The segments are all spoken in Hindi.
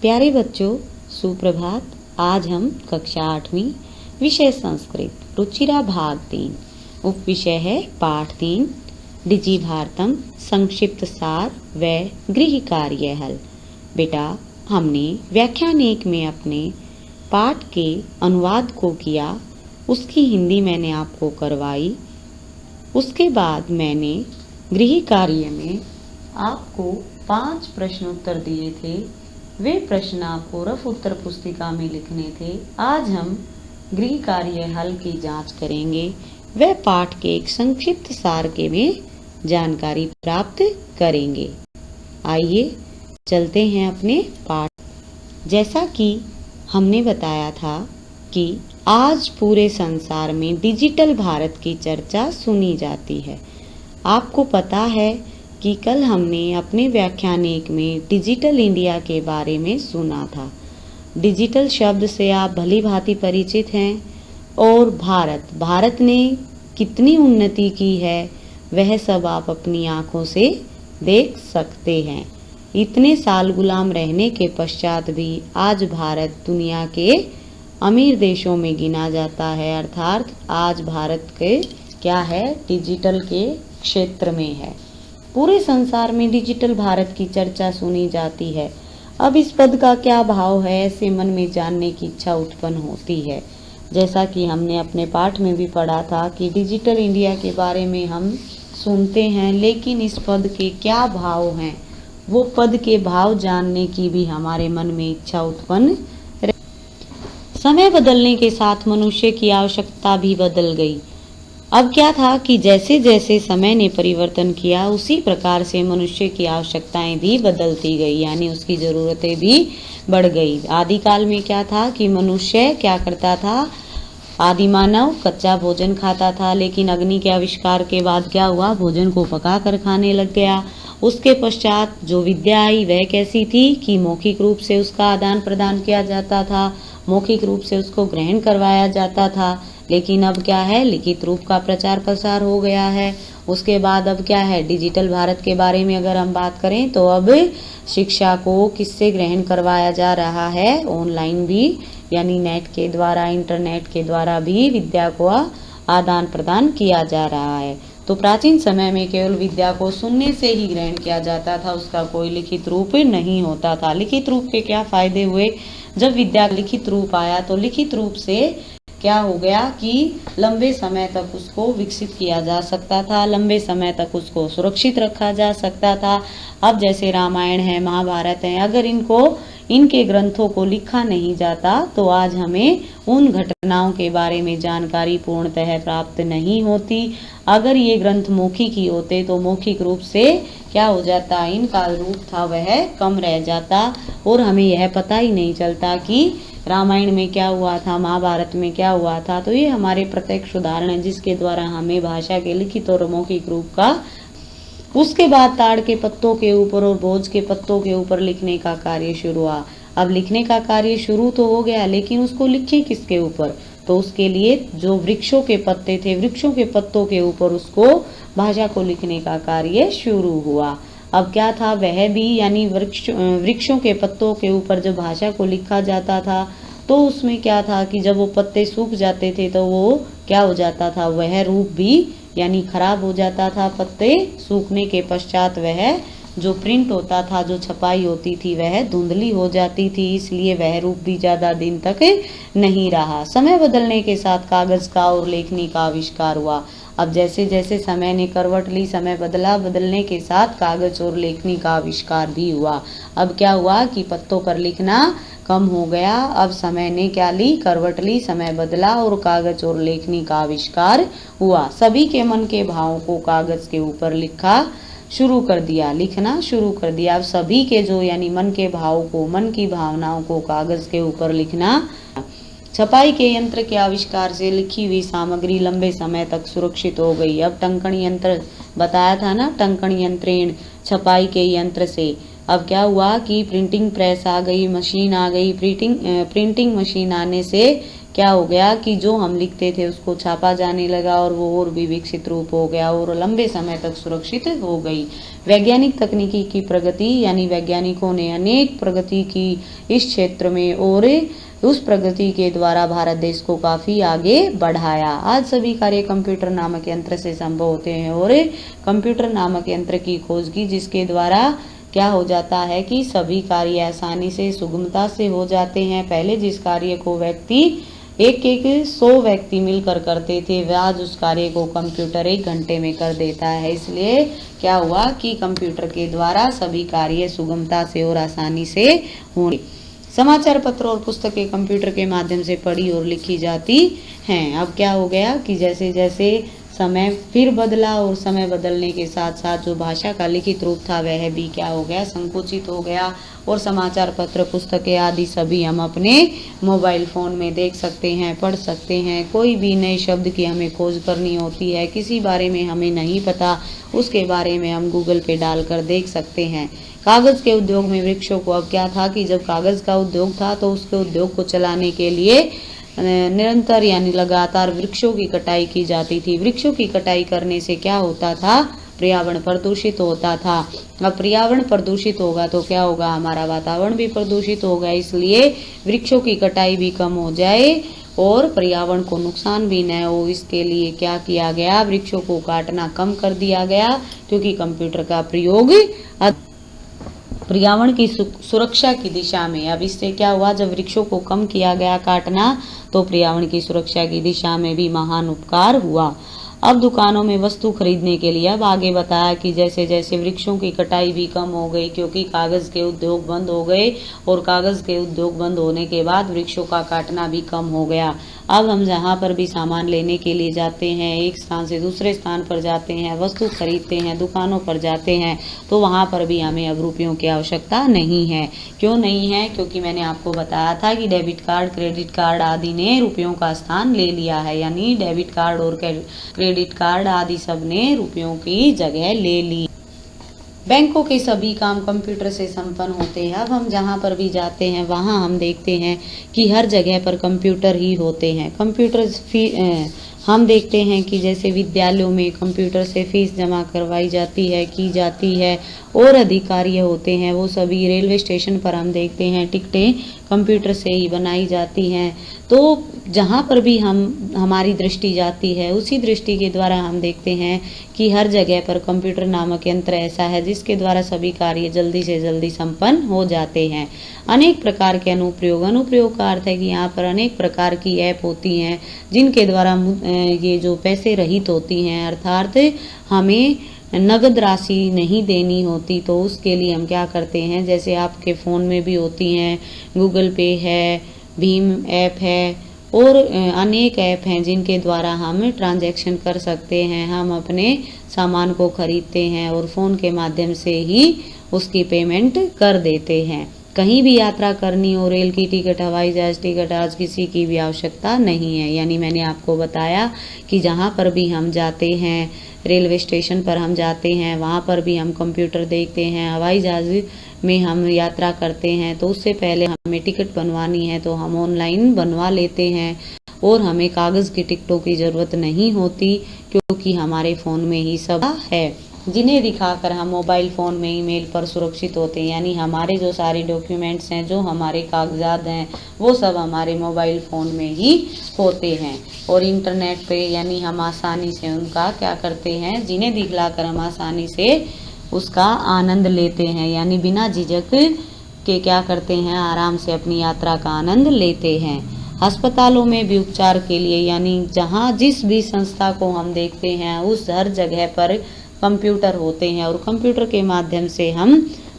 प्यारे बच्चों, सुप्रभात। आज हम कक्षा 8वीं विषय संस्कृत रुचिरा भाग 3 उप विषय है पाठ 3 डिजी भारतम संक्षिप्त सार व गृह कार्य हल। बेटा, हमने व्याख्यान 1 में अपने पाठ के अनुवाद को किया, उसकी हिंदी मैंने आपको करवाई। उसके बाद मैंने गृह कार्य में आपको 5 प्रश्न उत्तर दिए थे। वे प्रश्न आपको रफ उत्तर पुस्तिका में लिखने थे। आज हम गृह कार्य हल की जांच करेंगे। वह पाठ के एक संक्षिप्त सार के में जानकारी प्राप्त करेंगे। आइए चलते हैं अपने पाठ। जैसा कि हमने बताया था कि आज पूरे संसार में डिजिटल भारत की चर्चा सुनी जाती है। आपको पता है कि कल हमने अपने व्याख्यान 1 में डिजिटल इंडिया के बारे में सुना था। डिजिटल शब्द से आप भली भांति परिचित हैं और भारत ने कितनी उन्नति की है वह सब आप अपनी आंखों से देख सकते हैं। इतने साल गुलाम रहने के पश्चात भी आज भारत दुनिया के अमीर देशों में गिना जाता है, अर्थात आज भारत के क्या है, डिजिटल के क्षेत्र में है। पूरे संसार में डिजिटल भारत की चर्चा सुनी जाती है। अब इस पद का क्या भाव है, ऐसे मन में जानने की इच्छा उत्पन्न होती है। जैसा कि हमने अपने पाठ में भी पढ़ा था कि डिजिटल इंडिया के बारे में हम सुनते हैं, लेकिन इस पद के क्या भाव हैं, वो पद के भाव जानने की भी हमारे मन में इच्छा उत्पन्न। समय बदलने के साथ मनुष्य की आवश्यकता भी बदल गई। अब क्या था कि जैसे जैसे समय ने परिवर्तन किया, उसी प्रकार से मनुष्य की आवश्यकताएं भी बदलती गई, यानी उसकी जरूरतें भी बढ़ गई। आदिकाल में क्या था कि मनुष्य क्या करता था, आदि मानव कच्चा भोजन खाता था, लेकिन अग्नि के आविष्कार के बाद क्या हुआ, भोजन को पका कर खाने लग गया। उसके पश्चात जो विद्या आई वह कैसी थी कि मौखिक रूप से उसका आदान प्रदान किया जाता था, मौखिक रूप से उसको ग्रहण करवाया जाता था। लेकिन अब क्या है, लिखित रूप का प्रचार प्रसार हो गया है। उसके बाद अब क्या है, डिजिटल भारत के बारे में अगर हम बात करें तो अब शिक्षा को किससे ग्रहण करवाया जा रहा है, ऑनलाइन भी, यानी नेट के द्वारा, इंटरनेट के द्वारा भी विद्या को आदान प्रदान किया जा रहा है। तो प्राचीन समय में केवल विद्या को सुनने से ही ग्रहण किया जाता था, उसका कोई लिखित रूप नहीं होता था। लिखित रूप के क्या फायदे हुए, जब विद्या लिखित रूप आया तो लिखित रूप से क्या हो गया कि लंबे समय तक उसको विकसित किया जा सकता था, लंबे समय तक उसको सुरक्षित रखा जा सकता था। अब जैसे रामायण है, महाभारत है, अगर इनके ग्रंथों को लिखा नहीं जाता तो आज हमें उन घटनाओं के बारे में जानकारी पूर्णतः प्राप्त नहीं होती। अगर ये ग्रंथ मौखिक ही होते तो मौखिक रूप से क्या हो जाता, इनका रूप था वह कम रह जाता और हमें यह पता ही नहीं चलता कि रामायण में क्या हुआ था, महाभारत में क्या हुआ था। तो ये हमारे प्रत्यक्ष उदाहरण है जिसके द्वारा हमें भाषा के लिखित और मौखिक रूप का, उसके बाद ताड़ के पत्तों के ऊपर और भोज के पत्तों के ऊपर लिखने का कार्य शुरू हुआ। अब लिखने का कार्य शुरू तो हो गया, लेकिन उसको लिखे किसके ऊपर, तो उसके लिए जो वृक्षों के पत्ते थे, वृक्षों के पत्तों के ऊपर उसको भाषा को लिखने का कार्य शुरू हुआ। अब क्या था, वह भी यानी वृक्षों के पत्तों के ऊपर जब भाषा को लिखा जाता था तो उसमें क्या था कि जब वो पत्ते सूख जाते थे तो वो क्या हो जाता था, वह रूप भी यानी खराब हो जाता था। पत्ते सूखने के पश्चात वह जो प्रिंट होता था, जो छपाई होती थी, वह धुंधली हो जाती थी, इसलिए वह रूप भी ज्यादा दिन तक नहीं रहा। समय बदलने के साथ कागज का और लेखनी का आविष्कार हुआ। अब जैसे जैसे समय ने करवट ली, समय बदला, बदलने के साथ कागज और लेखनी का आविष्कार भी हुआ। अब क्या हुआ कि पत्तों पर लिखना कम हो गया। अब समय ने क्या ली, करवट ली, समय बदला और कागज और लेखनी का आविष्कार हुआ। सभी के मन के भावों को कागज के ऊपर लिखना शुरू कर दिया। अब सभी के जो यानी मन के भाव को, मन की भावनाओं को कागज के ऊपर लिखना। छपाई के यंत्र के आविष्कार से लिखी हुई सामग्री लंबे समय तक सुरक्षित हो गई। अब टंकण यंत्र बताया था ना, टंकण यंत्रेण, छपाई के यंत्र से। अब क्या हुआ कि प्रिंटिंग प्रेस आ गई, मशीन आ गई। प्रिंटिंग मशीन आने से क्या हो गया कि जो हम लिखते थे उसको छापा जाने लगा और वो और भी विकसित रूप हो गया और लंबे समय तक सुरक्षित हो गई। वैज्ञानिक तकनीकी की प्रगति यानी वैज्ञानिकों ने अनेक प्रगति की इस क्षेत्र में और उस प्रगति के द्वारा भारत देश को काफी आगे बढ़ाया। आज सभी कार्य कंप्यूटर नामक यंत्र से संभव होते हैं और कंप्यूटर नामक यंत्र की खोज की जिसके द्वारा क्या हो जाता है कि सभी कार्य आसानी से सुगमता से हो जाते हैं। पहले जिस कार्य को व्यक्ति एक 100 व्यक्ति मिलकर करते थे वह आज उस कार्य को कंप्यूटर 1 घंटे में कर देता है। इसलिए क्या हुआ कि कंप्यूटर के द्वारा सभी कार्य सुगमता से और आसानी से होंगे। समाचार पत्र और पुस्तकें कंप्यूटर के माध्यम से पढ़ी और लिखी जाती हैं। अब क्या हो गया कि जैसे जैसे समय फिर बदला और समय बदलने के साथ साथ जो भाषा का लिखित रूप था वह भी क्या हो गया, संकुचित हो गया और समाचार पत्र पुस्तकें आदि सभी हम अपने मोबाइल फ़ोन में देख सकते हैं, पढ़ सकते हैं। कोई भी नए शब्द की हमें खोज करनी होती है, किसी बारे में हमें नहीं पता, उसके बारे में हम गूगल पे डालकर देख सकते हैं। कागज़ के उद्योग में वृक्षों को अब क्या था कि जब कागज़ का उद्योग था तो उसके उद्योग को चलाने के लिए निरंतर यानी लगातार वृक्षों की कटाई की जाती थी। वृक्षों की कटाई करने से क्या होता था, पर्यावरण प्रदूषित होता था। अब पर्यावरण प्रदूषित होगा तो क्या होगा, हमारा वातावरण भी प्रदूषित होगा। इसलिए वृक्षों की कटाई भी कम हो जाए और पर्यावरण को नुकसान भी न हो, इसके लिए क्या किया गया, वृक्षों को काटना कम कर दिया गया क्योंकि कंप्यूटर का प्रयोग पर्यावरण की सुरक्षा की दिशा में। अब इससे क्या हुआ, जब वृक्षों को कम किया गया काटना तो पर्यावरण की सुरक्षा की दिशा में भी महान उपकार हुआ। अब दुकानों में वस्तु खरीदने के लिए अब आगे बताया कि जैसे जैसे वृक्षों की कटाई भी कम हो गई क्योंकि कागज के उद्योग बंद हो गए और कागज के उद्योग बंद होने के बाद वृक्षों का काटना भी कम हो गया। अब हम जहाँ पर भी सामान लेने के लिए जाते हैं, एक स्थान से दूसरे स्थान पर जाते हैं, वस्तु खरीदते हैं, दुकानों पर जाते हैं तो वहाँ पर भी हमें अब रुपयों की आवश्यकता नहीं है। क्यों नहीं है, क्योंकि मैंने आपको बताया था कि डेबिट कार्ड, क्रेडिट कार्ड आदि ने रुपयों का स्थान ले लिया है। यानी डेबिट कार्ड और क्रेडिट कार्ड आदि सब ने रुपयों की जगह ले ली। बैंकों के सभी काम कंप्यूटर से संपन्न होते हैं। अब हम जहाँ पर भी जाते हैं वहाँ हम देखते हैं कि हर जगह पर कंप्यूटर ही होते हैं। हम देखते हैं कि जैसे विद्यालयों में कंप्यूटर से फीस जमा करवाई जाती है, की जाती है और अधिकारी होते हैं वो सभी। रेलवे स्टेशन पर हम देखते हैं टिकटें कंप्यूटर से ही बनाई जाती हैं। तो जहाँ पर भी हमारी दृष्टि जाती है उसी दृष्टि के द्वारा हम देखते हैं कि हर जगह पर कंप्यूटर नामक यंत्र ऐसा है जिसके द्वारा सभी कार्य जल्दी से जल्दी संपन्न हो जाते हैं। अनेक प्रकार के अनुप्रयोग का अर्थ है कि यहाँ पर अनेक प्रकार की ऐप होती हैं जिनके द्वारा ये जो पैसे रहित होती हैं, अर्थात हमें नगद राशि नहीं देनी होती, तो उसके लिए हम क्या करते हैं, जैसे आपके फ़ोन में भी होती हैं, गूगल पे है, भीम ऐप है और अनेक ऐप हैं जिनके द्वारा हम ट्रांजैक्शन कर सकते हैं। हम अपने सामान को खरीदते हैं और फ़ोन के माध्यम से ही उसकी पेमेंट कर देते हैं। कहीं भी यात्रा करनी हो, रेल की टिकट, हवाई जहाज टिकट, आज किसी की भी आवश्यकता नहीं है। यानी मैंने आपको बताया कि जहाँ पर भी हम जाते हैं, रेलवे स्टेशन पर हम जाते हैं वहाँ पर भी हम कंप्यूटर देखते हैं, हवाई जहाज में हम यात्रा करते हैं तो उससे पहले हमें टिकट बनवानी है तो हम ऑनलाइन बनवा लेते हैं और हमें कागज़ की टिकटों की ज़रूरत नहीं होती क्योंकि हमारे फ़ोन में ही सब है, जिन्हें दिखाकर हम मोबाइल फ़ोन में ईमेल पर सुरक्षित होते हैं। यानी हमारे जो सारे डॉक्यूमेंट्स हैं, जो हमारे कागजात हैं, वो सब हमारे मोबाइल फ़ोन में ही होते हैं और इंटरनेट पे यानी हम आसानी से उनका क्या करते हैं, जिन्हें दिखलाकर हम आसानी से उसका आनंद लेते हैं। यानी बिना झिझक के क्या करते हैं, आराम से अपनी यात्रा का आनंद लेते हैं। अस्पतालों में भी उपचार के लिए यानी जहाँ जिस भी संस्था को हम देखते हैं उस हर जगह पर कंप्यूटर होते हैं और कंप्यूटर के माध्यम से हम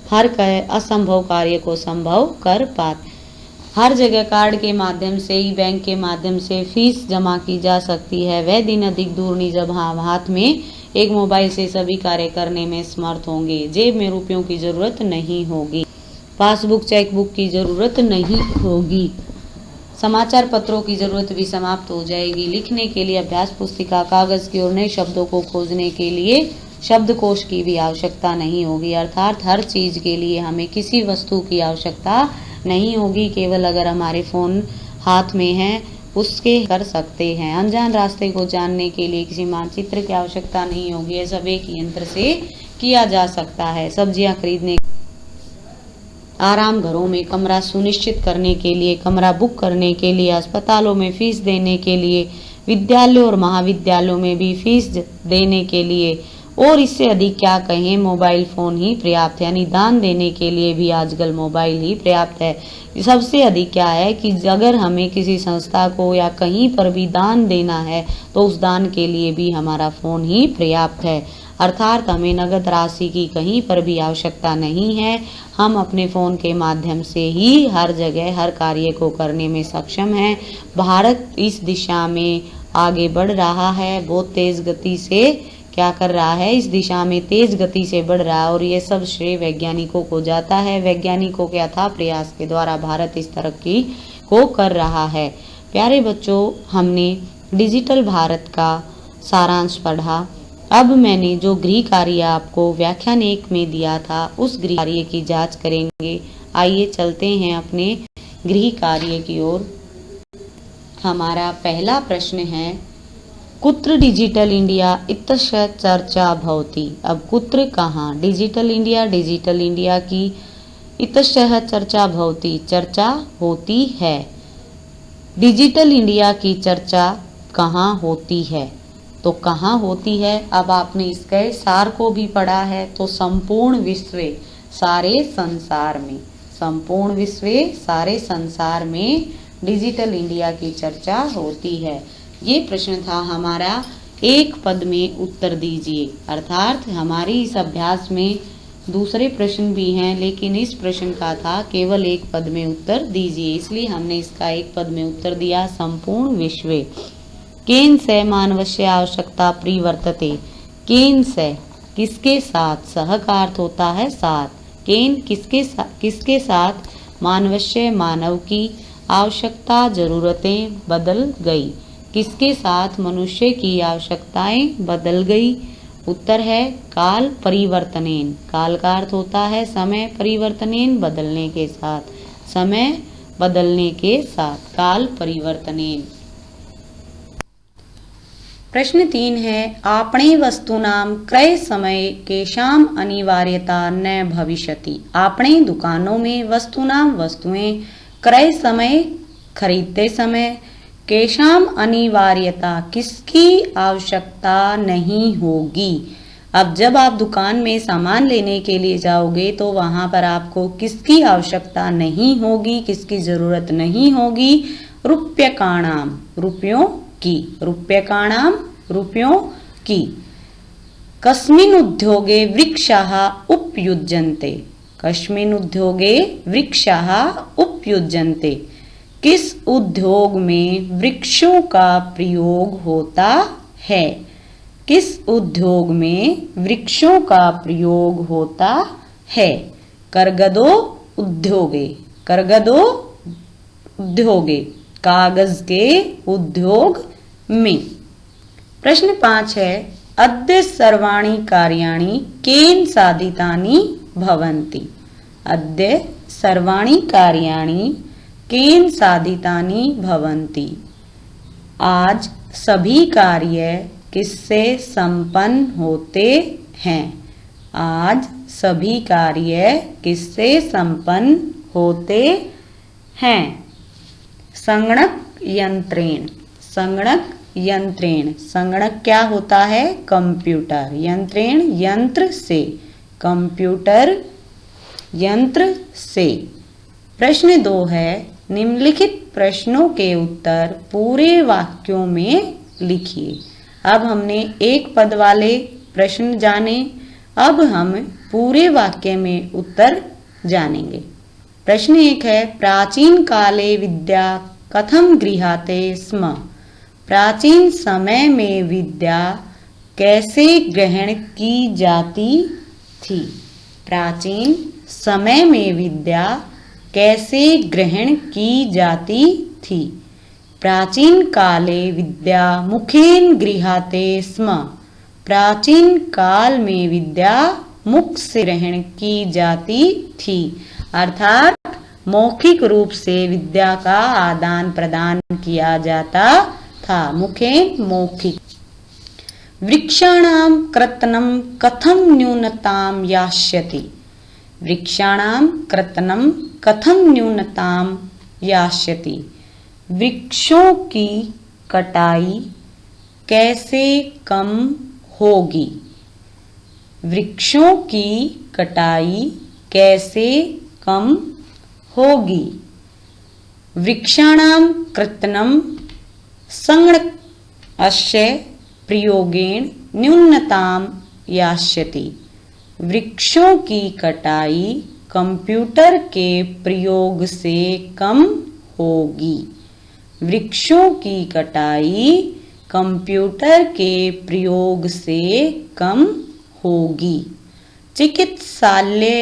हर असंभव कार्य को संभव कर पाते। हर जगह कार्ड के माध्यम से ही, बैंक के माध्यम से फीस जमा की जा सकती है। वह दिन अधिक दूर नहीं जब हम हाथ में एक मोबाइल से सभी कार्य करने में समर्थ होंगे। जेब में रुपयों की जरूरत नहीं होगी, पासबुक चेकबुक की जरूरत नहीं होगी, समाचार पत्रों की जरूरत भी समाप्त हो जाएगी। लिखने के लिए अभ्यास पुस्तिका, कागज की और नए शब्दों को खोजने के लिए शब्दकोश की भी आवश्यकता नहीं होगी। अर्थात हर चीज के लिए हमें किसी वस्तु की आवश्यकता नहीं होगी। केवल अगर हमारे फोन हाथ में है उसके कर सकते हैं। अनजान रास्ते को जानने के लिए किसी मानचित्र की आवश्यकता नहीं होगी, यह सब एक यंत्र से किया जा सकता है। सब्जियां खरीदने, आराम घरों में कमरा सुनिश्चित करने के लिए, कमरा बुक करने के लिए, अस्पतालों में फीस देने के लिए, विद्यालयों और महाविद्यालयों में भी फीस देने के लिए, और इससे अधिक क्या कहें, मोबाइल फोन ही पर्याप्त है। यानी दान देने के लिए भी आजकल मोबाइल ही पर्याप्त है। सबसे अधिक क्या है कि अगर हमें किसी संस्था को या कहीं पर भी दान देना है तो उस दान के लिए भी हमारा फोन ही पर्याप्त है। अर्थात हमें नगद राशि की कहीं पर भी आवश्यकता नहीं है। हम अपने फोन के माध्यम से ही हर जगह हर कार्य को करने में सक्षम हैं। भारत इस दिशा में आगे बढ़ रहा है, बहुत तेज गति से क्या कर रहा है, इस दिशा में तेज गति से बढ़ रहा है, और ये सब श्रेय वैज्ञानिकों को जाता है। वैज्ञानिकों के अथाह प्रयास के द्वारा भारत इस तरक्की को कर रहा है। प्यारे बच्चों, हमने डिजिटल भारत का सारांश पढ़ा। अब मैंने जो गृह कार्य आपको व्याख्यान 1 में दिया था, उस गृह कार्य की जांच करेंगे। आइए चलते हैं अपने गृह कार्य की ओर। हमारा पहला प्रश्न है, कुत्र डिजिटल इंडिया इत्यश चर्चा भवति। अब कुत्र कहाँ, डिजिटल इंडिया की इत्यश चर्चा भवति, चर्चा होती है। डिजिटल इंडिया की चर्चा कहाँ होती है, तो कहाँ होती है। अब आपने इसके सार को भी पढ़ा है, तो संपूर्ण विश्व, सारे संसार में, संपूर्ण विश्व सारे संसार में डिजिटल इंडिया की चर्चा होती है। ये प्रश्न था हमारा, एक पद में उत्तर दीजिए। अर्थात हमारी इस अभ्यास में दूसरे प्रश्न भी हैं, लेकिन इस प्रश्न का था केवल एक पद में उत्तर दीजिए, इसलिए हमने इसका एक पद में उत्तर दिया, संपूर्ण विश्व। केन से मानवस्य आवश्यकता परिवर्तते, केन से किसके साथ, सह का अर्थ होता है साथ, केन किसके साथ, मानवस्य मानव की, आवश्यकता जरूरतें बदल गई, किसके साथ, मनुष्य की आवश्यकताएं बदल गई। उत्तर है काल परिवर्तनेन, काल का अर्थ होता है समय, परिवर्तनेन बदलने के साथ, समय बदलने के साथ, काल परिवर्तनेन। प्रश्न 3 है, आपणे वस्तूनां क्रय समय केषां अनिवार्यता न भविष्यति। आपणे दुकानों में वस्तूनां वस्तुएं क्रय समय खरीदते समय, केषां अनिवार्यता किसकी आवश्यकता नहीं होगी। अब जब आप दुकान में सामान लेने के लिए जाओगे तो वहां पर आपको किसकी आवश्यकता नहीं होगी, किसकी जरूरत नहीं होगी, रूप्यकाणाम, रुपयों की, रूप्यकाणाम रुपयों की। कस्मिन् उद्योगे वृक्षाः उपयुज्यन्ते, कस्मिन् उद्योगे वृक्षाः उपयुज्यन्ते, किस उद्योग में वृक्षों का प्रयोग होता है, किस उद्योग में वृक्षों का प्रयोग होता है। करगदो उद्योगे, करगदो उद्योगे, कागज के उद्योग में। प्रश्न 5 है, अद्य सर्वाणि कार्याणि केन साधितानि भवन्ति। अद्य सर्वाणि कार्याणि केन साधितानि भवन्ति। आज सभी कार्य किससे संपन्न होते हैं, आज सभी कार्य किससे संपन्न होते हैं। संगणक यंत्रेण, संगणक यंत्रेण, संगणक क्या होता है, कंप्यूटर, यंत्रेण यंत्र से, कंप्यूटर यंत्र से। प्रश्न 2 है, निम्नलिखित प्रश्नों के उत्तर पूरे वाक्यों में लिखिए। अब हमने एक पद वाले प्रश्न जाने, अब हम पूरे वाक्य में उत्तर जानेंगे। प्रश्न 1 है, प्राचीन काले विद्या कथम गृह्यते स्म। प्राचीन समय में विद्या कैसे ग्रहण की जाती थी। प्राचीन समय में विद्या कैसे ग्रहण की जाती थी। प्राचीन काले विद्या मुखेन गृह्यते स्म। प्राचीन काल में विद्या मुख से ग्रहण की जाती थी, अर्थात मौखिक रूप से विद्या का आदान प्रदान किया जाता था। मुखेन मौखिक। वृक्षाणां कर्तनं कथं न्यूनतां यास्यति। वृक्षाणां कर्तनं कथं न्यूनतां यास्यति। वृक्षों की कटाई कैसे कम होगी। वृक्षों की कटाई कैसे कम होगी। वृक्षाणां कर्तनं संगणकस्य प्रयोगेण न्यूनतां यास्यति। वृक्षों की कटाई कंप्यूटर के प्रयोग से कम होगी। वृक्षों की कटाई कंप्यूटर के प्रयोग से कम होगी। चिकित्सालय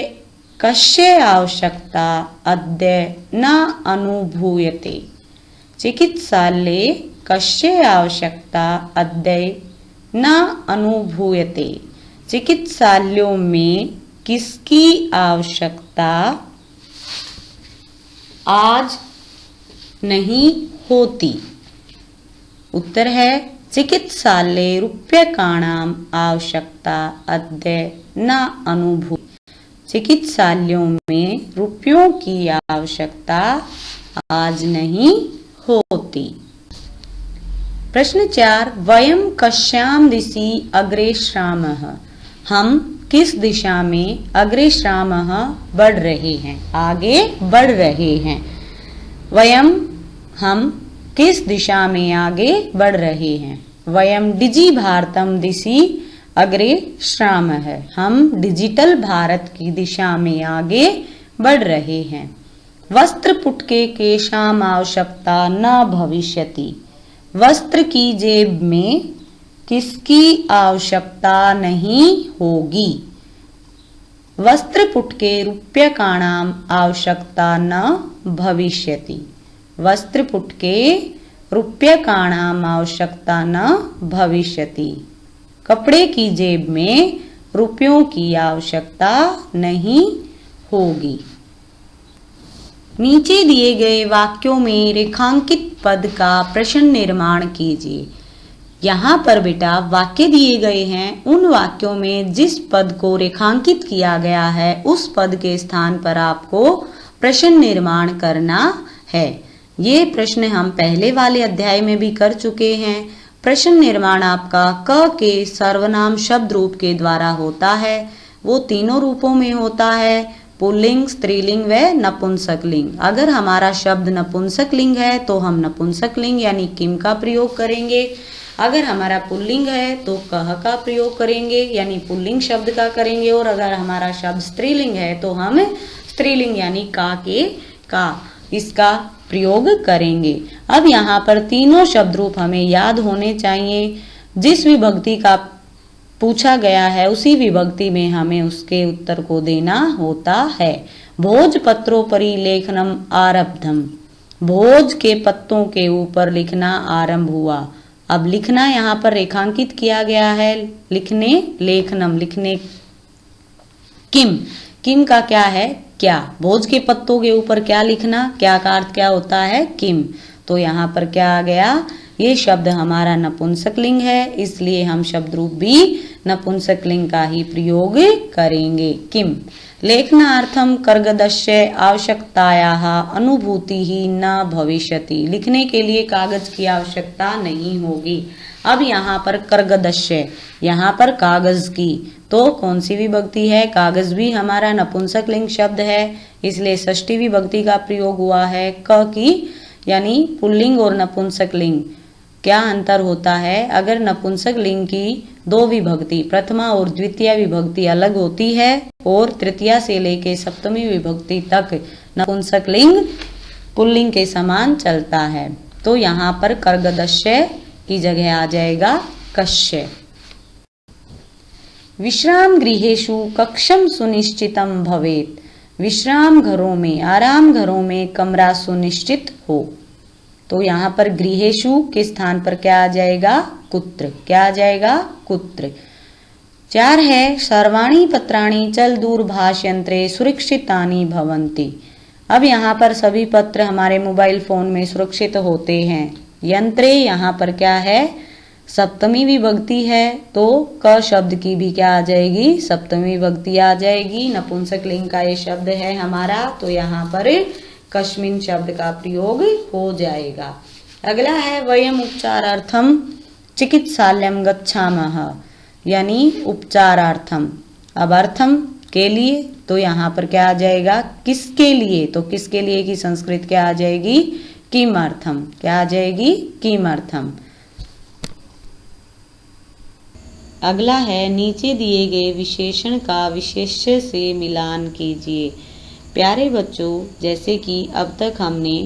कस्य आवश्यकता अद्य न अनुभूयते। चिकित्सालय कस्य आवश्यकता अद्य न अनुभूयते। चिकित्सालयों में किसकी आवश्यकता आज नहीं होती। उत्तर है चिकित्सालय रूप्यकाणां आवश्यकता अद्य न अनुभूयते। चिकित्सालयों में रुपयों की आवश्यकता आज नहीं होती। प्रश्न 4, वयं कस्यां दिशि अग्रेषामः। हम किस दिशा में अग्रेषामः बढ़ रहे हैं, आगे बढ़ रहे हैं। वयं हम किस दिशा में आगे बढ़ रहे हैं। वयं डिजि भारतम दिशि अग्रेषामः है। हम डिजिटल भारत की दिशा में आगे बढ़ रहे हैं। वस्त्र पुटके केषाम् आवश्यकता न भविष्यति। वस्त्र की जेब में किसकी आवश्यकता नहीं होगी। वस्त्र पुटके रूप्यकाणाम् आवश्यकता न भविष्यति। वस्त्र पुटके रूप्यकाणाम् आवश्यकता न भविष्यति। कपड़े की जेब में रुपयों की आवश्यकता नहीं होगी। नीचे दिए गए वाक्यों में रेखांकित पद का प्रश्न निर्माण कीजिए। यहाँ पर बेटा वाक्य दिए गए हैं। उन वाक्यों में जिस पद को रेखांकित किया गया है उस पद के स्थान पर आपको प्रश्न निर्माण करना है। ये प्रश्न हम पहले वाले अध्याय में भी कर चुके हैं। प्रश्न निर्माण आपका क के सर्वनाम शब्द रूप के द्वारा होता है। वो तीनों रूपों में होता है, पुल्लिंग, स्त्रीलिंग व नपुंसकलिंग। अगर हमारा शब्द नपुंसकलिंग है तो हम नपुंसकलिंग यानी किम का प्रयोग करेंगे। अगर हमारा पुल्लिंग है तो कह का प्रयोग करेंगे यानी पुल्लिंग शब्द का करेंगे। और अगर हमारा शब्द स्त्रीलिंग है तो हम स्त्रीलिंग यानी का इसका प्रयोग करेंगे। अब यहाँ पर तीनों शब्द रूप हमें याद होने चाहिए। जिस विभक्ति का पूछा गया है उसी विभक्ति में हमें उसके उत्तर को देना होता है। भोज पत्रोपरि लेखनम आरब्धम। भोज के पत्तों के ऊपर लिखना आरंभ हुआ। अब लिखना यहाँ पर रेखांकित किया गया है। लिखने लेखनम, लिखने किम का क्या है, क्या। भोज के पत्तों के ऊपर क्या लिखना, क्या का अर्थ क्या होता है, किम। तो यहाँ पर क्या आ गया, ये शब्द हमारा नपुंसकलिंग है, इसलिए हम शब्द रूप भी नपुंसकलिंग का ही प्रयोग करेंगे, किम। लेखनार्थम कर्गदस्य आवश्यकतायाः अनुभूति ही न भविष्यति। लिखने के लिए कागज की आवश्यकता नहीं होगी। अब यहाँ पर कर्गदस्य, यहाँ पर कागज की, तो कौन सी विभक्ति है, कागज भी हमारा नपुंसकलिंग शब्द है, इसलिए षष्ठी विभक्ति का प्रयोग हुआ है। क की यानी पुल्लिंग और नपुंसकलिंग क्या अंतर होता है। अगर नपुंसकलिंग की दो विभक्ति प्रथमा और द्वितीय विभक्ति अलग होती है और तृतीया से लेके सप्तमी विभक्ति तक नपुंसकलिंग पुल्लिंग के समान चलता है, तो यहाँ पर कर्गदस्य की जगह आ जाएगा कस्य। विश्राम गृहेषु कक्षम सुनिश्चितम भवेत्। विश्राम घरों में, आराम घरों में कमरा सुनिश्चित हो। तो यहाँ पर गृहेषु के स्थान पर क्या आ जाएगा, कुत्र। क्या आ जाएगा, कुत्र। 4 है सर्वाणि पत्राणि चल दूरभाष यंत्रे सुरक्षितानि भवन्ति। अब यहाँ पर सभी पत्र हमारे मोबाइल फोन में सुरक्षित होते हैं। यंत्रे यहाँ पर क्या है, सप्तमी विभक्ति है तो क शब्द की भी क्या आ जाएगी, सप्तमी विभक्ति आ जाएगी। नपुंसक लिंग का ये शब्द है हमारा, तो यहाँ पर कस्मिन शब्द का प्रयोग हो जाएगा। अगला है वयम उपचारार्थम चिकित्सालयम गच्छामः, यानी उपचारार्थम। अब अर्थम के लिए, तो यहाँ पर क्या आ जाएगा, किसके लिए, तो किसके लिए की संस्कृत क्या आ जाएगी, किमर्थम। क्या आ जाएगी, किमर्थम। अगला है नीचे दिए गए विशेषण का विशेष्य से मिलान कीजिए। प्यारे बच्चों, जैसे कि अब तक हमने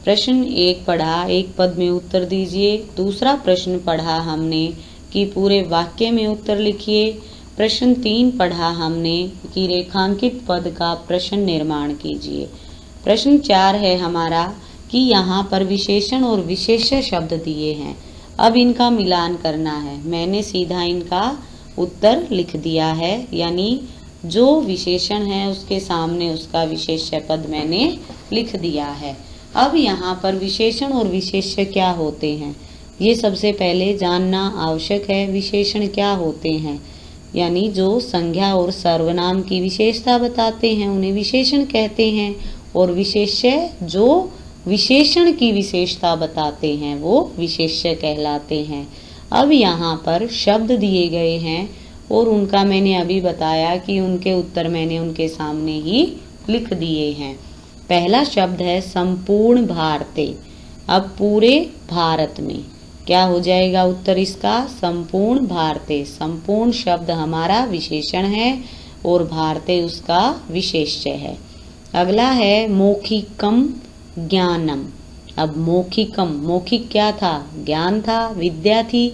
प्रश्न 1 पढ़ा, एक पद में उत्तर दीजिए। दूसरा प्रश्न पढ़ा हमने कि पूरे वाक्य में उत्तर लिखिए। प्रश्न 3 पढ़ा हमने कि रेखांकित पद का प्रश्न निर्माण कीजिए। प्रश्न 4 है हमारा कि यहाँ पर विशेषण और विशेष्य शब्द दिए हैं, अब इनका मिलान करना है। मैंने सीधा इनका उत्तर लिख दिया है, यानी जो विशेषण है उसके सामने उसका विशेष्य पद मैंने लिख दिया है। अब यहाँ पर विशेषण और विशेष्य क्या होते हैं, ये सबसे पहले जानना आवश्यक है। विशेषण क्या होते हैं, यानी जो संज्ञा और सर्वनाम की विशेषता बताते हैं उन्हें विशेषण कहते हैं, और विशेष्य जो विशेषण की विशेषता बताते हैं वो विशेष्य कहलाते हैं। अब यहाँ पर शब्द दिए गए हैं और उनका मैंने अभी बताया कि उनके उत्तर मैंने उनके सामने ही लिख दिए हैं। पहला शब्द है संपूर्ण भारते। अब पूरे भारत में क्या हो जाएगा उत्तर इसका, संपूर्ण भारते। संपूर्ण शब्द हमारा विशेषण है और भारते उसका विशेष्य है। अगला है मौखिकम ज्ञानम। अब मौखिकम, मौखिक क्या था, ज्ञान था, विद्या थी,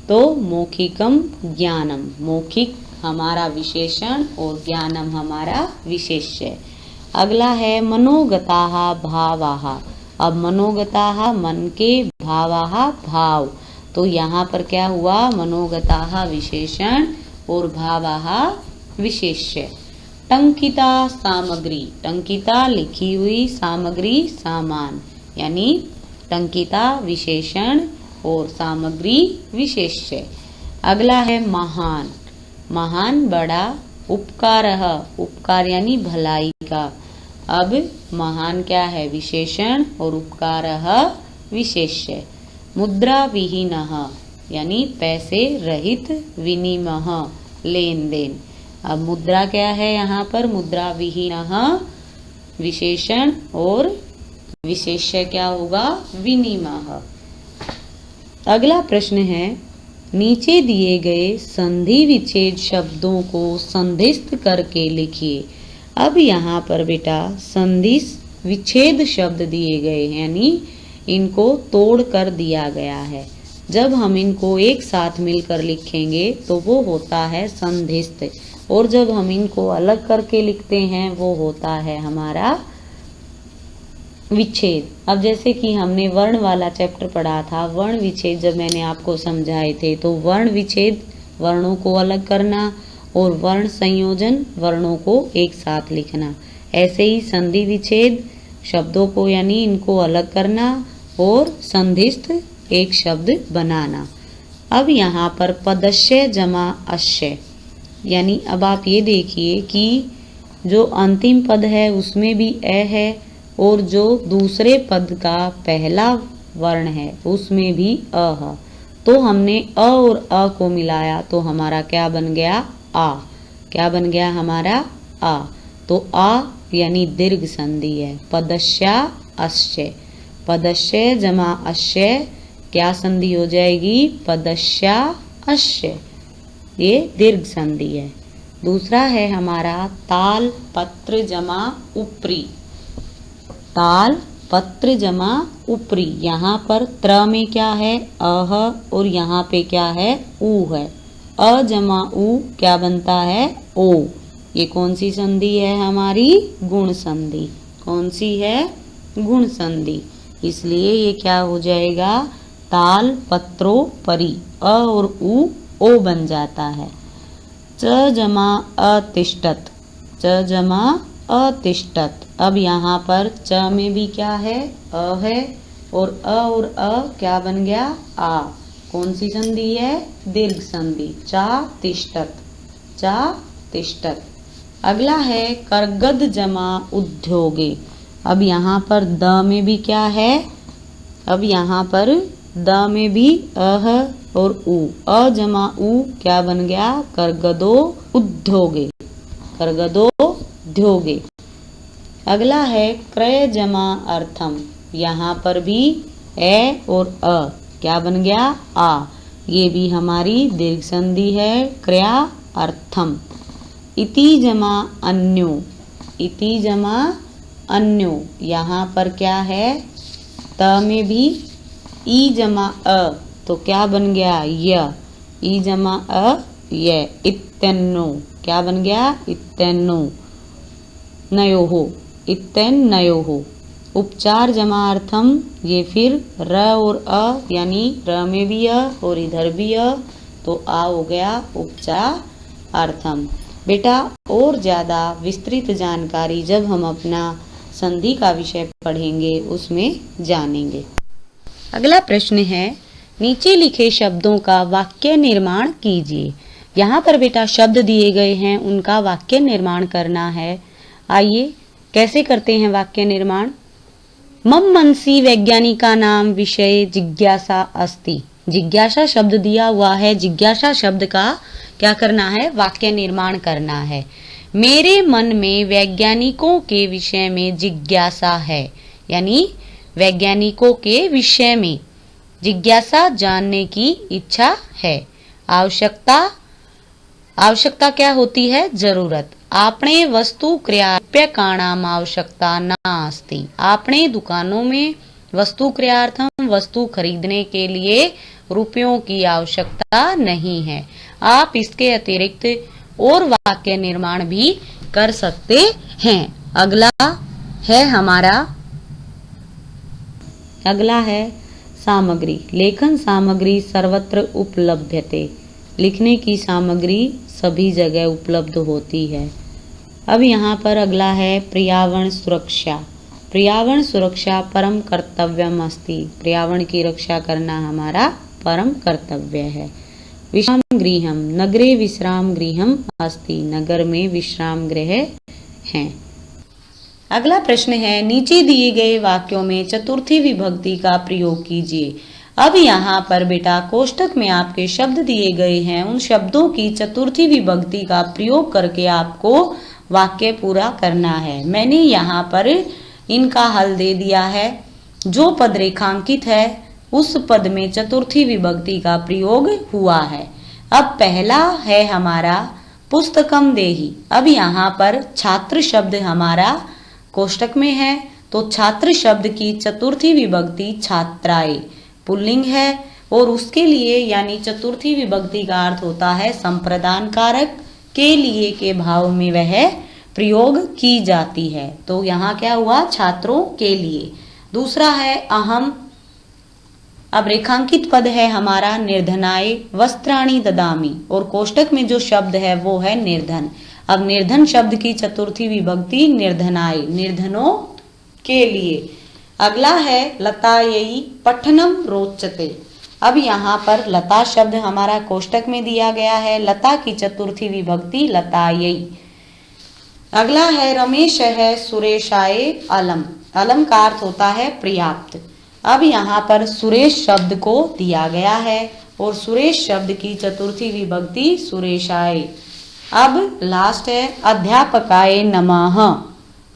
तो मौखिकम ज्ञानम। मौखिक हमारा विशेषण और ज्ञानम हमारा विशेष्य। अगला है मनोगताः भावाः। अब मनोगताः मन के, भावाः भाव, तो यहाँ पर क्या हुआ, मनोगताः विशेषण और भावाः विशेष्य। टंकिता सामग्री, टंकिता लिखी हुई, सामग्री सामान, यानी टंकिता विशेषण और सामग्री विशेष्य। अगला है महान। महान बड़ा, उपकारः, उपकार यानी भलाई का। अब महान क्या है, विशेषण और उपकारः विशेष्य। मुद्रा विहीनः यानी पैसे रहित, विनिमय लेन देन। अब मुद्रा क्या है यहाँ पर, मुद्रा विहीनः विशेषण और विशेष्य क्या होगा, विनिमय। अगला प्रश्न है नीचे दिए गए संधि विच्छेद शब्दों को संधिस्थ करके लिखिए। अब यहाँ पर बेटा संधि विच्छेद शब्द दिए गए हैं, यानी इनको तोड़ कर दिया गया है। जब हम इनको एक साथ मिलकर लिखेंगे तो वो होता है संधिस्थ, और जब हम इनको अलग करके लिखते हैं वो होता है हमारा विच्छेद। अब जैसे कि हमने वर्ण वाला चैप्टर पढ़ा था, वर्ण विच्छेद जब मैंने आपको समझाए थे, तो वर्ण विच्छेद वर्णों को अलग करना और वर्ण संयोजन वर्णों को एक साथ लिखना। ऐसे ही संधि विच्छेद शब्दों को यानी इनको अलग करना और संधिस्थ एक शब्द बनाना। अब यहाँ पर पदस्य जमा अस्य, यानी अब आप ये देखिए कि जो अंतिम पद है उसमें भी अ है और जो दूसरे पद का पहला वर्ण है उसमें भी अ है, तो हमने अ और अ को मिलाया तो हमारा क्या बन गया, आ। क्या बन गया हमारा, आ। तो आ यानी दीर्घ संधि है। पदस्या अस्य, पदस्य जमा अस्य क्या संधि हो जाएगी, पदस्या अस्य, ये दीर्घ संधि है। दूसरा है हमारा ताल पत्र जमा उपरी। ताल पत्र जमा उपरी, यहाँ पर त्र में क्या है, अह, और यहाँ पे क्या है, ऊ है। अ जमा ऊ क्या बनता है, ओ। ये कौन सी संधि है हमारी, गुण संधि। कौन सी है, गुण संधि। इसलिए ये क्या हो जाएगा, ताल पत्रो परी, अ और ऊ ओ बन जाता है। च जमा अतिष्ठत, च जमा अतिष्ठत। अब यहाँ पर च में भी क्या है, अ है, और अ क्या बन गया, आ। कौन सी संधि है, दीर्घ संधि, चा तिष्ठत, चा तिष्ठत। अगला है करगद जमा उद्योगे। अब यहाँ पर द में भी क्या है, अब यहाँ पर द में भी अह और उ, अ जमा उ क्या बन गया, करगदो उद्योगे, करगदो उद्योगे। अगला है क्रय जमा अर्थम। यहाँ पर भी ए और अ क्या बन गया, आ। ये भी हमारी दीर्घ संधि है, क्रया अर्थम। इति जमा अन्यो, इति जमा अन्यो। यहाँ पर क्या है, त में भी ई जमा अ तो क्या बन गया, य, ई जमा अ य, इत्यन्नो क्या बन गया, इत्यन्नो, नयोहो, इत्यन्नयोहो। उपचार जमार्थम, ये फिर र और अ यानी र में भी अ और इधर भी अ तो आ हो गया उपचारार्थम। बेटा और ज़्यादा विस्तृत जानकारी जब हम अपना संधि का विषय पढ़ेंगे उसमें जानेंगे। अगला प्रश्न है, नीचे लिखे शब्दों का वाक्य निर्माण कीजिए। यहाँ पर बेटा शब्द दिए गए हैं, उनका वाक्य निर्माण करना है। आइए कैसे करते हैं वाक्य निर्माण। मम मनसी वैज्ञानिका नाम विषय जिज्ञासा अस्ति। जिज्ञासा शब्द दिया हुआ है, जिज्ञासा शब्द का क्या करना है, वाक्य निर्माण करना है। मेरे मन में वैज्ञानिकों के विषय में जिज्ञासा है, यानी वैज्ञानिकों के विषय में जिज्ञासा जानने की इच्छा है। आवश्यकता, आवश्यकता क्या होती है, जरूरत। आपने वस्तु क्रियाप्यकाणाम आवश्यकता नास्ति। आपने दुकानों में वस्तु क्रियार्थम वस्तु खरीदने के लिए रुपयों की आवश्यकता नहीं है। आप इसके अतिरिक्त और वाक्य निर्माण भी कर सकते हैं। अगला है हमारा, अगला है सामग्री। लेखन सामग्री सर्वत्र उपलभ्यते। लिखने की सामग्री सभी जगह उपलब्ध होती है। अब यहाँ पर अगला है पर्यावरण सुरक्षा। पर्यावरण सुरक्षा परम कर्तव्यम अस्ति। पर्यावरण की रक्षा करना हमारा परम कर्तव्य है। विश्राम गृहम, नगरे विश्राम गृहम अस्ति। नगर में विश्राम गृह हैं। अगला प्रश्न है, नीचे दिए गए वाक्यों में चतुर्थी विभक्ति का प्रयोग कीजिए। अब यहाँ पर बेटा कोष्ठक में आपके शब्द दिए गए हैं, उन शब्दों की चतुर्थी विभक्ति का प्रयोग करके आपको वाक्य पूरा करना है। मैंने यहाँ पर इनका हल दे दिया है। जो पद रेखांकित है उस पद में चतुर्थी विभक्ति का प्रयोग हुआ है। अब पहला है हमारा पुस्तकम देहि। अब यहाँ पर छात्र शब्द हमारा कोष्ठक में है, तो छात्र शब्द की चतुर्थी विभक्ति छात्राए पुल्लिंग है, और उसके लिए यानी चतुर्थी विभक्ति का अर्थ होता है संप्रदान कारक के लिए के भाव में वह प्रयोग की जाती है। तो यहाँ क्या हुआ, छात्रों के लिए। दूसरा है अहम। अब रेखांकित पद है हमारा निर्धनाय वस्त्राणि ददामि, और कोष्ठक में जो शब्द है वो है निर्धन। अब निर्धन शब्द की चतुर्थी विभक्ति निर्धनाय, निर्धनों के लिए। अगला है लतायै पठनम रोचते। अब यहाँ पर लता शब्द हमारा कोष्ठक में दिया गया है, लता की चतुर्थी विभक्ति लतायै। अगला है रमेश है सुरेशाय अलम। अलम का अर्थ होता है पर्याप्त। अब यहाँ पर सुरेश शब्द को दिया गया है और सुरेश शब्द की चतुर्थी विभक्ति सुरेशाय। अब लास्ट है अध्यापकाय नमः।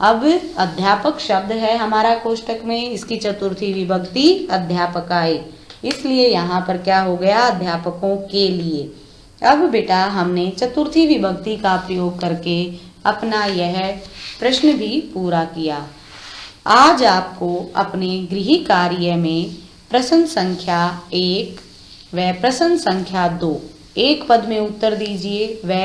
अब अध्यापक शब्द है हमारा कोष्ठक में, इसकी चतुर्थी विभक्ति अध्यापकाय, इसलिए यहाँ पर क्या हो गया, अध्यापकों के लिए। अब बेटा हमने चतुर्थी विभक्ति का प्रयोग करके अपना यह प्रश्न भी पूरा किया। आज आपको अपने गृह कार्य में प्रश्न संख्या 1 व प्रश्न संख्या 2 एक पद में उत्तर दीजिए व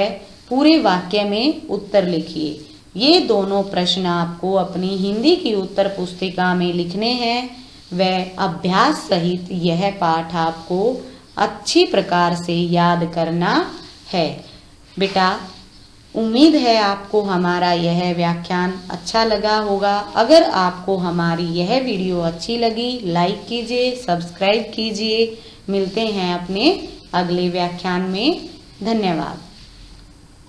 पूरे वाक्य में उत्तर लिखिए। ये दोनों प्रश्न आपको अपनी हिंदी की उत्तर पुस्तिका में लिखने हैं व अभ्यास सहित यह पाठ आपको अच्छी प्रकार से याद करना है। बेटा उम्मीद है आपको हमारा यह व्याख्यान अच्छा लगा होगा। अगर आपको हमारी यह वीडियो अच्छी लगी, लाइक कीजिए, सब्सक्राइब कीजिए। मिलते हैं अपने अगले व्याख्यान में। धन्यवाद।